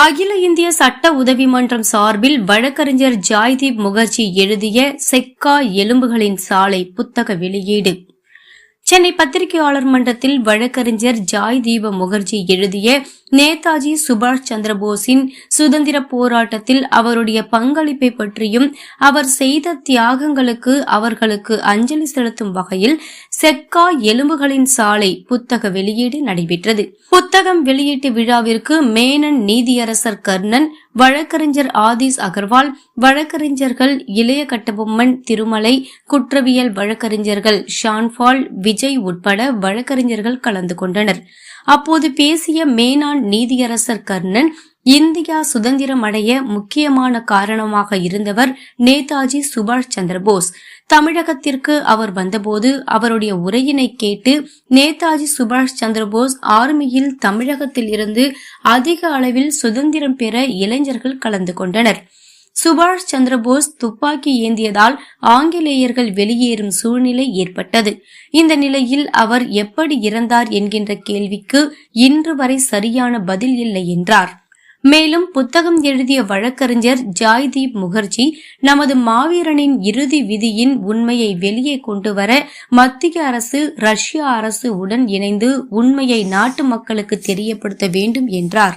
அகில இந்திய சட்ட உதவி மன்றம் சார்பில் வழக்கறிஞர் ஜாய்தீப் முகர்ஜி எழுதிய செக்கா எலும்புகளின் சாலை புத்தக வெளியீடு. சென்னை பத்திரிகையாளர் மன்றத்தில் வழக்கறிஞர் ஜாய்தீப் முகர்ஜி எழுதிய நேதாஜி சுபாஷ் சந்திரபோஸின் சுதந்திர போராட்டத்தில் அவருடைய பங்களிப்பை பற்றியும் அவர் செய்த தியாகங்களுக்கு அவர்களுக்கு அஞ்சலி செலுத்தும் வகையில் செக்கா எலும்புகளின் சாலை புத்தக வெளியீடு நடைபெற்றது. புத்தகம் வெளியீட்டு விழாவிற்கு மேனன் நீதியரசர் கர்ணன், வழக்கறிஞர் ஆதிஸ் அகர்வால், வழக்கறிஞர்கள் இளைய கட்டபொம்மன், திருமலை, குற்றவியல் வழக்கறிஞர்கள் ஷான்பால், விஜய் உட்பட வழக்கறிஞர்கள் கலந்து கொண்டனர். அப்போது பேசிய மேனான் நீதியரசர் கர்ணன், இந்தியா சுதந்திரம் அடைய முக்கியமான காரணமாக இருந்தவர் நேதாஜி சுபாஷ் சந்திரபோஸ். தமிழகத்திற்கு அவர் வந்தபோது அவருடைய உரையினை கேட்டு நேதாஜி சுபாஷ் சந்திரபோஸ் ஆர்மியில் தமிழகத்தில் இருந்து அதிக அளவில் சுதந்திரம் பெற இளைஞர்கள் கலந்து கொண்டனர். சுபாஷ் சந்திரபோஸ் துப்பாக்கி ஏந்தியதால் ஆங்கிலேயர்கள் வெளியேறும் சூழ்நிலை ஏற்பட்டது. இந்த நிலையில் அவர் எப்படி இறந்தார் என்கின்ற கேள்விக்கு இன்று வரை சரியான பதில் இல்லை என்றார். மேலும் புத்தகம் எழுதிய வழக்கறிஞர் ஜாய்தீப் முகர்ஜி, நமது மாவீரனின் இறுதி விதியின் உண்மையை வெளியே கொண்டு வர மத்திய அரசு ரஷ்ய அரசு உடன் இணைந்து உண்மையை நாட்டு மக்களுக்கு தெரியப்படுத்த வேண்டும் என்றார்.